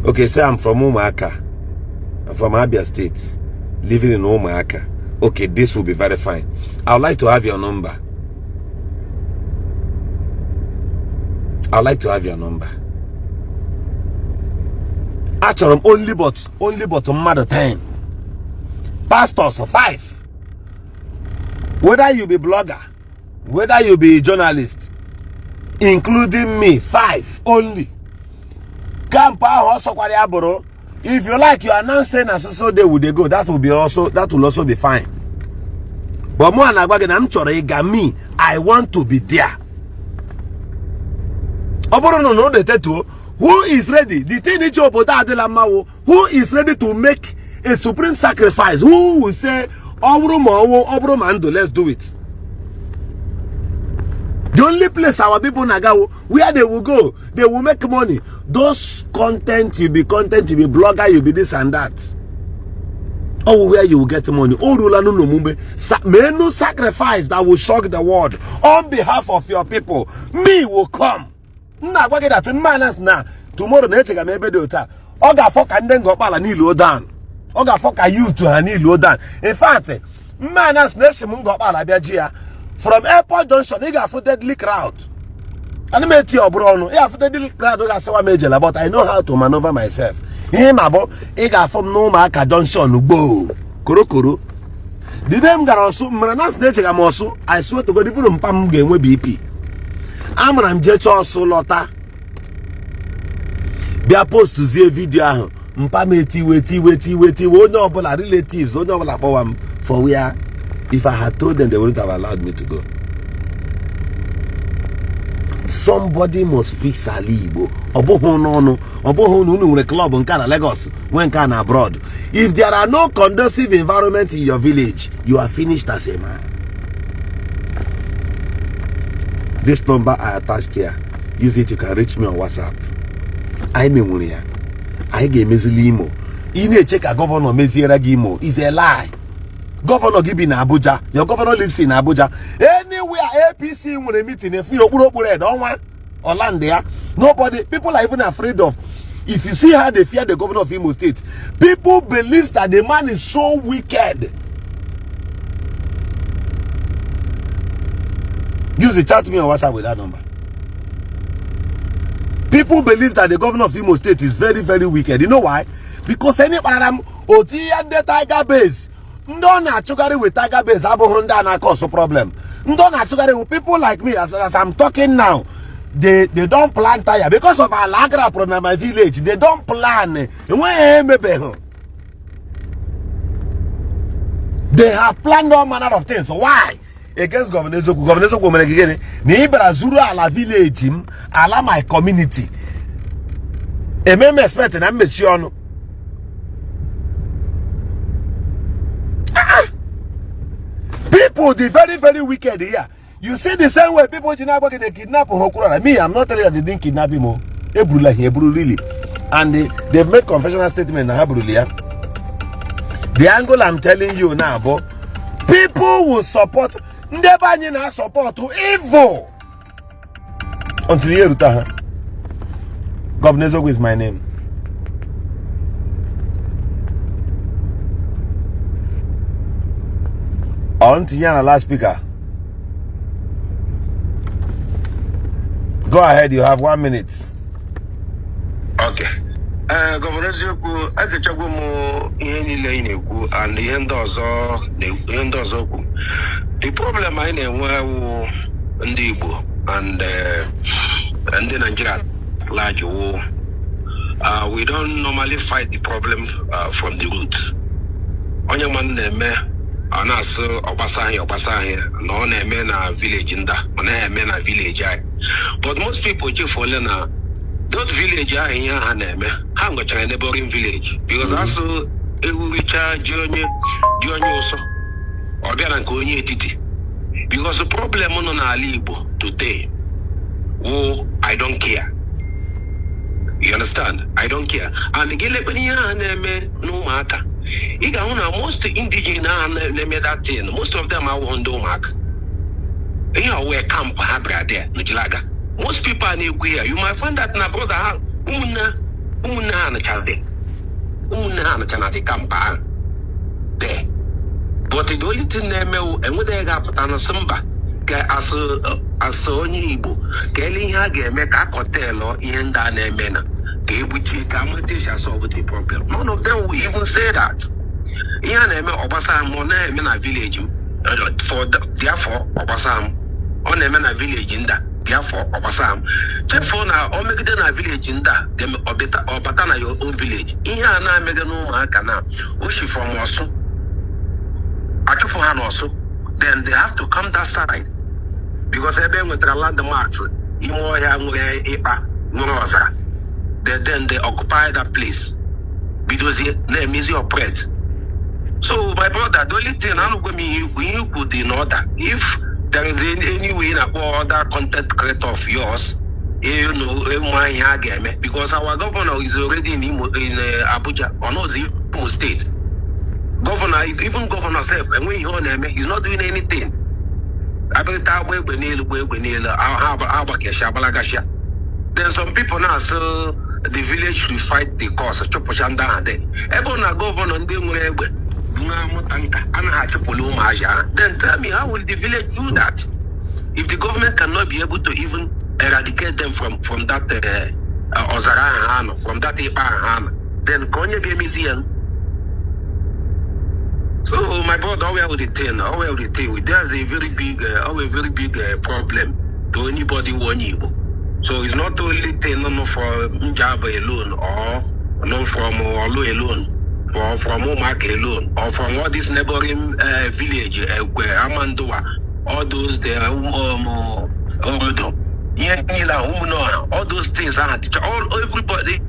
Okay, say I'm from Umuaka. I'm from Abia State. Living in Umuaka. Okay, this will be very fine. I would like to have your number. I would like to have your number. Actually, only but mother 10. Pastors 5. Whether you be blogger, whether you be journalist, including me, 5 only. If you like, you are now saying as so they would they go. That will also be fine. But more than me, I want to be there. Who is ready? The thing who is ready to make a supreme sacrifice? Who will say, let's do it? The only place our people nagawo, where they will go, they will make money. Those content, you be blogger, you be this and that. Oh, where you will get money. Oh, no sacrifice that will shock the world on behalf of your people. Me will come. Tomorrow, Oga fuck and then go pala ni low down. Oga fuck you to her ni low down. In fact, manas nation go pala biajia. From airport junction, they got for deadly crowd. And I met your bro. Yeah, for deadly crowd, but I know how to maneuver myself. Him about he got from no marker junction. Bo Kuro. The name got also Mananas nature also. I swear to God, even Pam game with BP. I'm just also Lotta. Be opposed to the video. Mpameti weti. Oh no, but our relatives. Oh no, for where. If I had told them, they wouldn't have allowed me to go. Somebody must fix Ala Igbo. Obohono club in Lagos when Kana abroad. If there are no conducive environment in your village, you are finished as a man. This number I attached here. Use it, you can reach me on WhatsApp. I get Mezilimo. You need to check a governor Meziera Gimo. It's a lie. Governor give in Abuja. Your governor lives in Abuja. Anywhere APC when they meet in a field, don't want or land there. Nobody, people are even afraid of. If you see how they fear the governor of Imo State, people believe that the man is so wicked. Use the chat to me on WhatsApp with that number. People believe that the governor of Imo State is very, very wicked. You know why? Because any paradam oti and the tiger base. Don't naturally with tiger base Honda and cause a problem. Don't naturally with people like me as I'm talking now. They don't plan tire because of our lagra problem in my village. They don't plan. They have planned all manner of things. Why? Against Governor Zoku again. Neighbor Zuru ala village him, ala my community. A member expecting I'm mentioned. People, the very, very wicked here. You see the same way people they kidnap Okwuluora. Me, I'm not telling you they didn't kidnap him. Hebrew really. And they've made confessional statement in Hebrew. The angle I'm telling you now, but people will support. Never support to evil. Until you return. Governor Zogu is my name. On to Yana, last speaker. Go ahead, you have 1 minute. Okay. Governor Zoku, I can check more in and the end of the problem I know ndị Igbo and ndị Nigeria large war. We don't normally fight the problem from the root. Onye man na-eme anas obasahi na ọ na-eme na village nda, ọ na-eme na village anyị. But most people chefole na those village ahụ ha na-eme ha nwechara neighboring village because asụ ewuricha ji onye ụsọ ọ bịara nke onye etiti. Because the problem nọ n'ala Igbo today, I don't care. You understand? I don't care. And most indigenous that thing, most of them are Wondomaka. You know where camp Habra there, Nujilaga. Most people are here. You might find that na brother Umuna Chade. Umuna Chanati camp there. But the only thing they know, and what they got put on a samba, as only Igbo, Kelly Hage make a hotel or in that mena, which you can solve the problem. None of them will even say that. Ian Obasam on a village, therefore, Obasam on a mena village in that, therefore, Obasam. Therefore, now, Omega village in that, them or Batana your own village. Ian I mega no Makana, Ushi from Osu. Also, then they have to come that side because they've been with the landmarks. Then they occupy that place because the name is your bread. So, my brother, the only thing I'm going to put in order, if there is any way in other content creator of yours, you know, because our governor is already in Abuja or not the Imo State. Governor, even governor self, and when he's not doing anything. Then some people now say the village should fight the cause. Then tell me, how will the village do that? If the government cannot be able to even eradicate them from that Ozara, from that Ipa, then Konya Gemizian. So my brother, there's a very big problem to anybody who wants Igbo. So it's not only thing for Njaba alone, or not from Olu alone, or from Omaka alone, or from all this neighboring village, Amandoa, all those all those things are all everybody.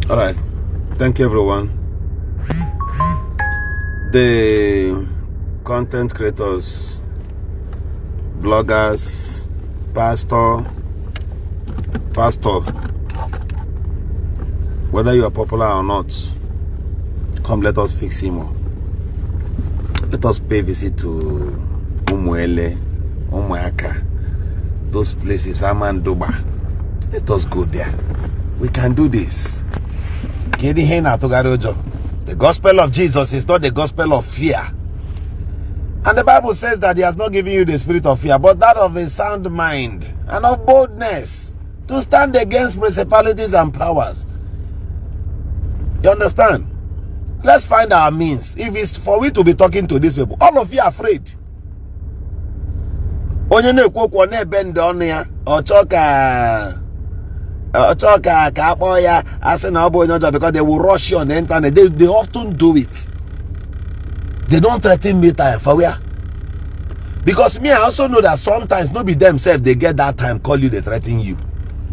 All right, thank you everyone. The content creators, bloggers, pastor, whether you are popular or not, come let us fix him. Let us pay visit to Umuele, Umuaka, those places, Amandoba. Let us go there. We can do this. The gospel of Jesus is not the gospel of fear. And the Bible says that he has not given you the spirit of fear, but that of a sound mind and of boldness to stand against principalities and powers. You understand? Let's find our means. If it's for we to be talking to these people, all of you are afraid. They because they will rush you on the internet. They often do it. They don't threaten me for where? Because me, I also know that sometimes nobody themselves they get that time call you, they threaten you.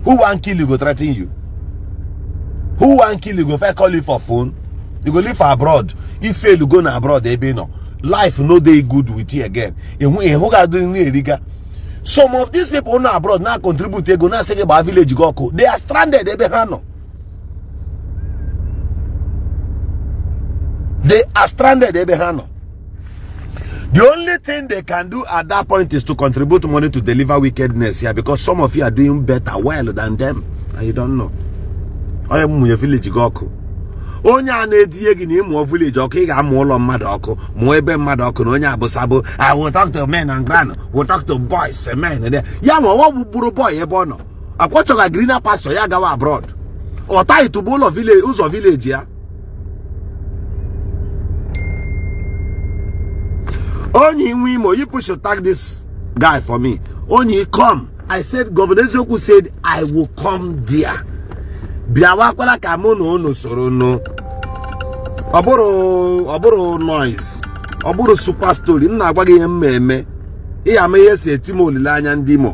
Who want kill you go threaten you? Who want kill you go first call you for phone? You go live for abroad. If fail you go na abroad, they be no. Life no day good with you again. Some of these people who are abroad now contribute. They go now say about village go. They are stranded. They are stranded. The only thing they can do at that point is to contribute money to deliver wickedness here, because some of you are doing better well than them and you don't know. onye a na-etinye gị na ịmụọ village ọkụ ị ga-amụ ụlọ mmadụ ọkụ mụọ ebe mmadụ ọkụ na onye abụsabụ I will talk to men and grand will talk to boys men ya ma ọ bụrụ boy ebe ọ nọ akwọchọga greener pasture ya gawa abroad ọta itụbụ ụzọ village ya onye nwe imo you should tag this guy for me onye come I said Governor Eziokwu said I will come there biawa kwala ka mụ na unu soro no ọ bụrụ noise ọ bụrụ super story m na-agwa gị ihe mmemme ihe ama ihe si eti m olileanya ndị Imo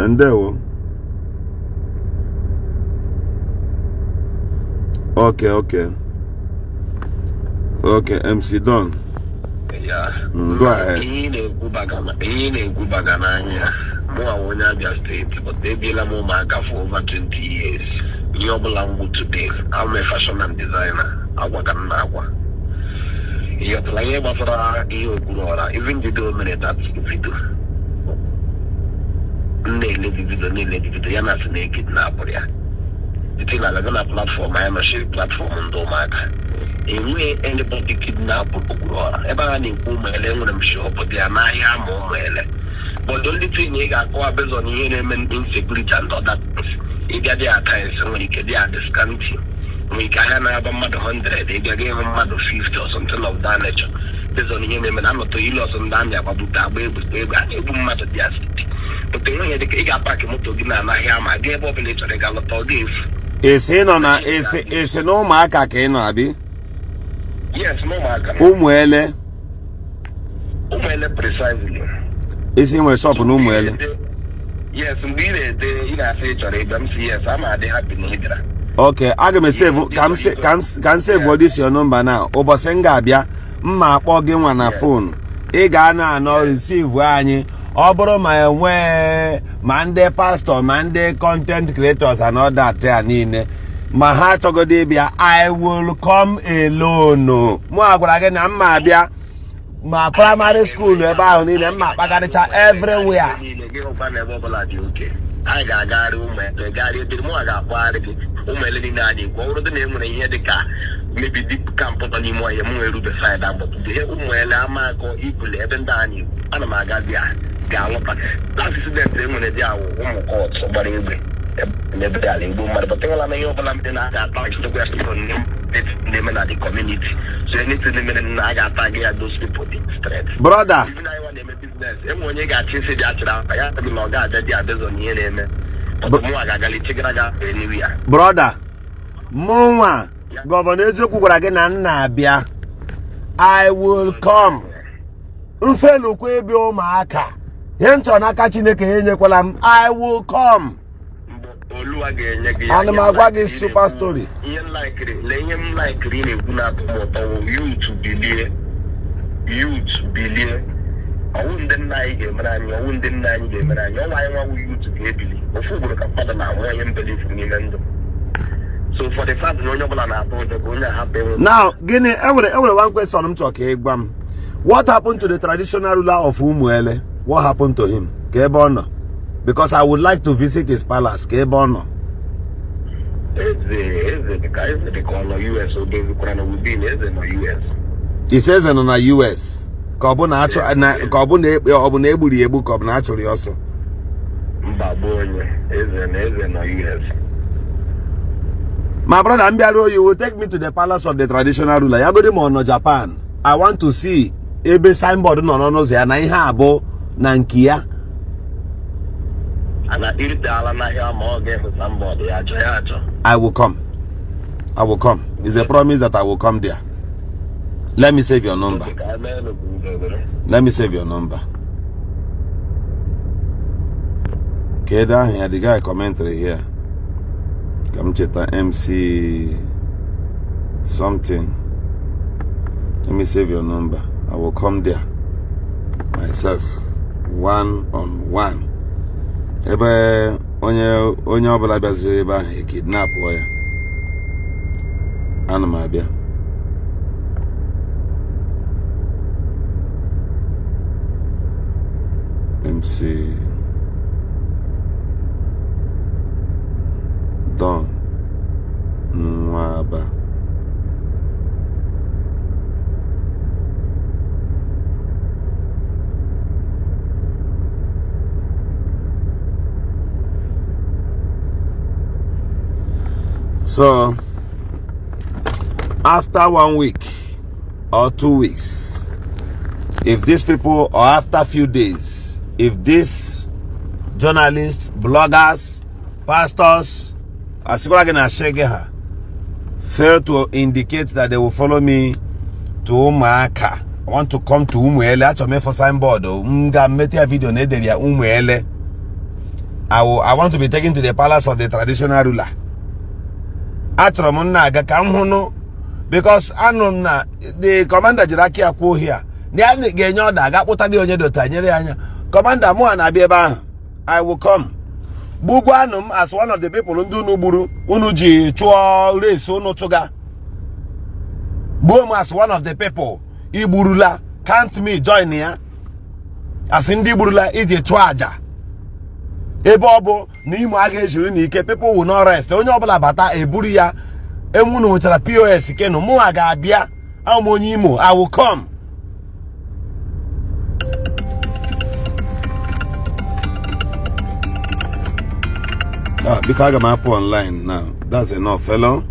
ndewo okay MC Don go ahead. Ihe na-ekwu baga n'anya mụ onye Abia steeti but ebiela m ụmụaka for over 20 years ihe ọbụla mgbu today I'm a fashion and designer agwaga m na-agwa ihe ọbụla ihe gbasara ihe Okwuluora even video mere that video na-ele video ya na-asị na kidnapping ya iti na na platform ya na share platform ndị ụmụaka enwe anybody kidnap Okwuluora ebe a na-ekwu ụmụele nwere m shop dị ya n'ahịa ama ụmụele but the only thing ị ga-akọwa based on ihe na-eme insecurity and other things ị ga dị attacks nwere ike dị discounting nwere ike ahịa na-aba mmadụ 100 ị ga ịhụ mmadụ 50 or something of that nature based on ihe na-eme na anọtọ ile ọsọ ndị amị agbabute agba egbe a na-egbu mmadụ dị asiti but enweghị dịka ị ga-apaki moto gị na anaghị ama gaa ebe ọbụla ị chọrọ ịga lọta ọ ga-efu esi na ụmụaka ka ị nọ abi yes n'ụmụaka ụmụele precisely isi nwere shop na ụmụele yes mgbe ị na-ede ị na-asị chọrọ ịbịa m si yes ama adị happy na ị bịara okay aga m save ka m save this your number now ụbọchị m ga-abịa mma akpọ gị nwa na phone ị ga-ana anọ receive anyị ọ bụrụ ma enwee ma ndị pastor ma ndị content creators and all that ya niile ma ha chọgodi bịa I will come alone mụ agwara gị na mma abịa ma primary school ebe ahụ niile mma akpakarịcha everywhere anyị ga-agagharị ụmụele gagharị ebe mụ ga-akpagharị gị ụmụele niile anyị ekwu ọ bụrụ na e nwere ihe dị ka mebi dip kampụ nọ n'ime ọhịa m nwere rube saịd agbapụta ihe ụmụele ama akọ ibuli ebe ndị anyị ekwu ana m aga bịa ga-alọta last student e nwere dị awụ ụmụ kọt gbara egbe n'ebe dị Ala Igbo mmadụ but enwela na ihe ọbụla m dị na aga ata chịtekwa ya sịrọ na-eme na the community so anything na-emere na a ga-ata gị ya those people dị straight brother na-eme business enwe onye ga-achị isi dị achịrị akpa ya sị na ọ ga-aja dị abezọ na ihe na-eme mụnwa ga-agali chigara ga eniwi ya brother mụnwa Governor Eziokwu gwara gị na nna abịa I will come mfelukwa ebe ụmụaka ihe m chọrọ n'aka Chineke ya enyekwala m I will come Oluwa ga-enye gị ana m agwa gị super story ihe m laikiri na-ekwu na-atụ m ụtọ youth bilie ọwụ ndị nna anyị ga-emere anyị ọwụ ndị nna anyị ga-emere anyị ọnwa anyị nwawu youth ga-ebili ofu ugboro ka mmadụ na-anwụ onye mbelifu n'ime ndụ so for the fact na onye ọbụla na-atụ ụjọ ka onye ahapụ enwe now gịnị enwere one question m chọrọ ka ị gwa m what happened to the traditional ruler of Umuele what happened to him ka ebe ọ nọ because I would like to visit his palace ka ebe ọ nọ eze dị ka ọ nọ US ogezikwara na within eze nọ US ise eze nọ na US ka ọ bụ na egburu ya egbu ka ọ bụ na a chụrụ ya ọsọ mba bụ onye eze nọ US my brother Mbiaru, you will take me to the palace of the traditional ruler ya godi m ọ nọ Japan I want to see ebe signboard nọ n'ọnụ ụzọ ya na ihe abụ na nke ya I will come. It's a promise that I will come there. Let me save your number. Let me save your number. Okay, down here, the guy commentary here. Come check MC something. Let me save your number. I will come there myself, one-on-one. Ebe onye ọbụla bịaziri ebe ahụ kidnap ya ana m abịa MC Don So after 1 week or 2 weeks, if these people, or after a few days, if these journalists, bloggers, pastors, fail to indicate that they will follow me to Umaka, I want to come to Umuele. Actually, for signboard, video Umuele. I want to be taken to the palace of the traditional ruler. Because the commander Jiraki Akwo here. Commander Moana, I will come. Bugwanum as one of the people Nuburu Unuji Chua Race Unotoga. Boom as one of the people. Iburula can't me join here. As in Diburula is a Chwaja. Ebobo Nimu Ageshuni, people will not rest. Only Bata Eburia Emunu with a POS Keno Muaga Bia Amonimo. I will come. Because I'm up online now. That's enough, fellow.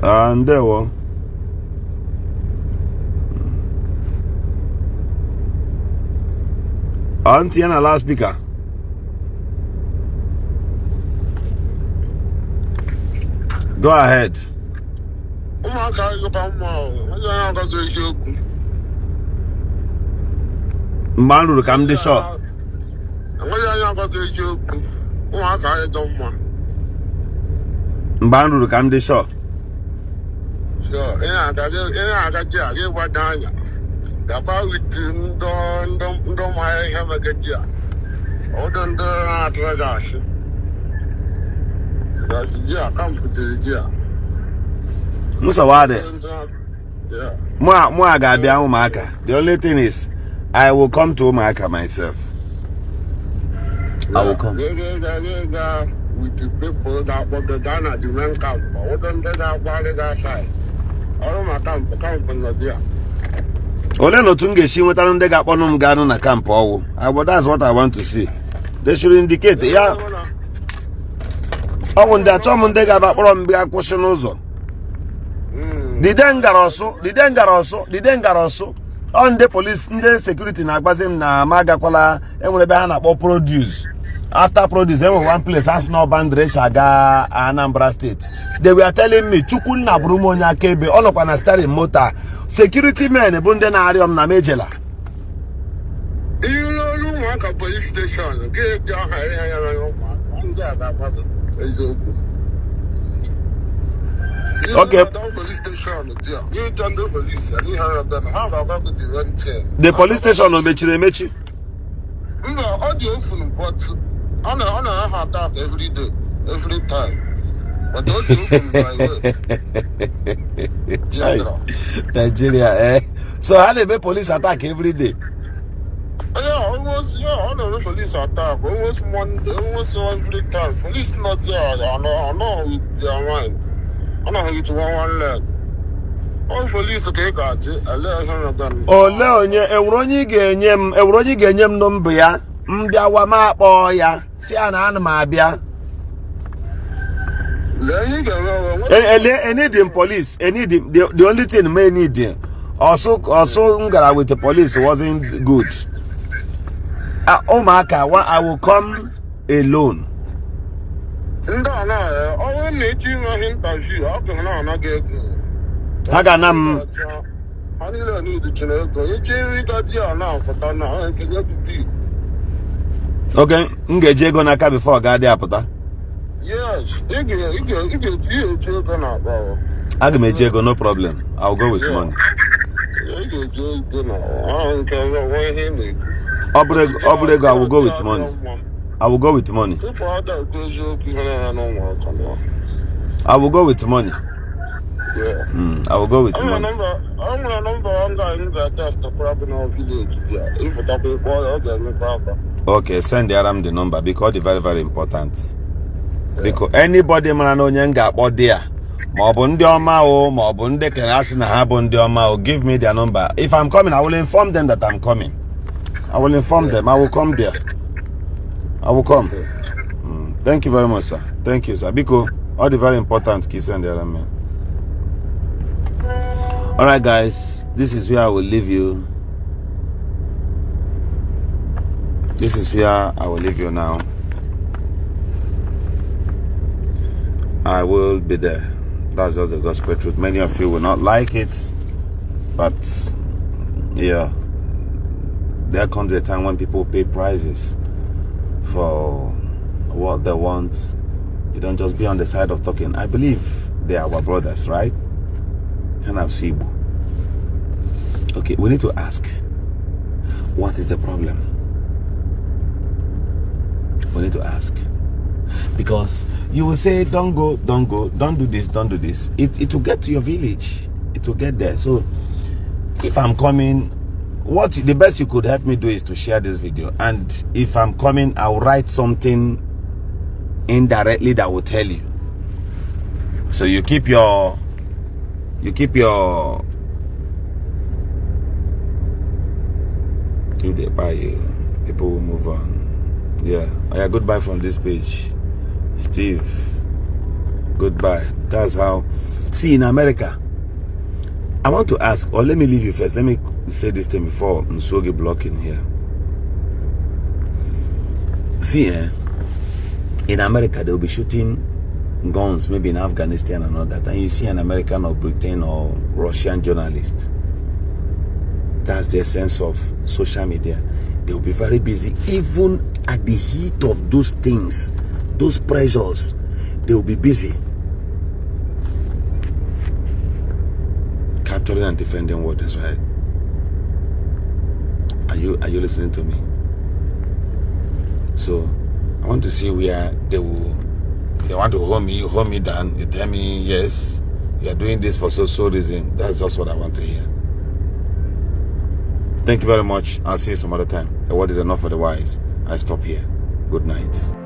And there we Auntie and a last speaker. Go ahead. Manu come the shop. Mbandu come the shop. The only thing is, I will come to Umaka myself. I will come. With the people that were the Ghana, the men camp, or them that are that side. All my camp from the deer. Ole no tunge shi weta nde ga kponu ganu na camp owu. That's what I want to see. They should indicate ya. Owu nde atom nde ga ba kporo mbi akwushi n'uzo. The dengaroso. On the police, the security na agbazim na magakwala enwere be ha na kpo produce. After produce, one place has no boundary Saga, Anambra State. They were telling me, Chukunna Brumonya Kebe, all of an starting motor. Security men, Bundena Arium Namejela. You know, like a police station. Get your okay. The police station will Mechi. No, audio, but on a attack every day, every time. But don't Nigeria, eh? So how they make police attack every day? Yeah, almost, on a police attack, almost one day, almost every time. Police not there, I know with their mind. I know with one leg. All police okay, got it. I let him done. Oh, Leonie, Euroni Ganyem Numbia, Mbia Wama Boya, Siana Mabia. Any police, the only thing may need them. Also, Ngara with the police wasn't good. Omaka, I will come alone. Haganam. Okay, Ngeje gonna come before God apota. Yes, Agmejego, no problem. I'll go with money. Obrego, I will go with money. I will go with money. I will go with money. Yeah. I will go with money. Okay, send the Aram the number because it's very, very important. Yeah. Because anybody man no nyanga about there. Give me their number. If I'm coming, I will inform them that I'm coming. I will inform them. I will come there. I will come. Thank you very much, sir. Thank you, sir. Biko, all the very important kiss and the other man. All right, guys, this is where I will leave you. This is where I will leave you now. I will be there. That's just the gospel truth. Many of you will not like it, but yeah, there comes a time when people pay prices for what they want. You don't just be on the side of talking. I believe they are our brothers, right? And I'll see. Okay, we need to ask, what is the problem? We need to ask. Because you will say, don't go, don't go, don't do this, don't do this. It will get to your village. It will get there. So if I'm coming, the best you could help me do is to share this video. And if I'm coming, I'll write something indirectly that will tell you. So you keep your if they buy you, people will move on. Yeah. Oh yeah, goodbye from this page. Steve, goodbye. That's how. See, in America, I want to ask, or let me leave you first. Let me say this thing before Nsogi blocking here. See, in America, they'll be shooting guns, maybe in Afghanistan and all that, and you see an American or Britain or Russian journalist. That's their sense of social media. They'll be very busy, even at the heat of those things, those pressures. They'll be busy capturing and defending what is right. Are you listening to me? So I want to see where they want to hold me down. You tell me, yes, you are doing this for so reason. That's just what I want to hear. Thank you very much. I'll see you some other time. The word is enough for the wise. I stop here. Good night.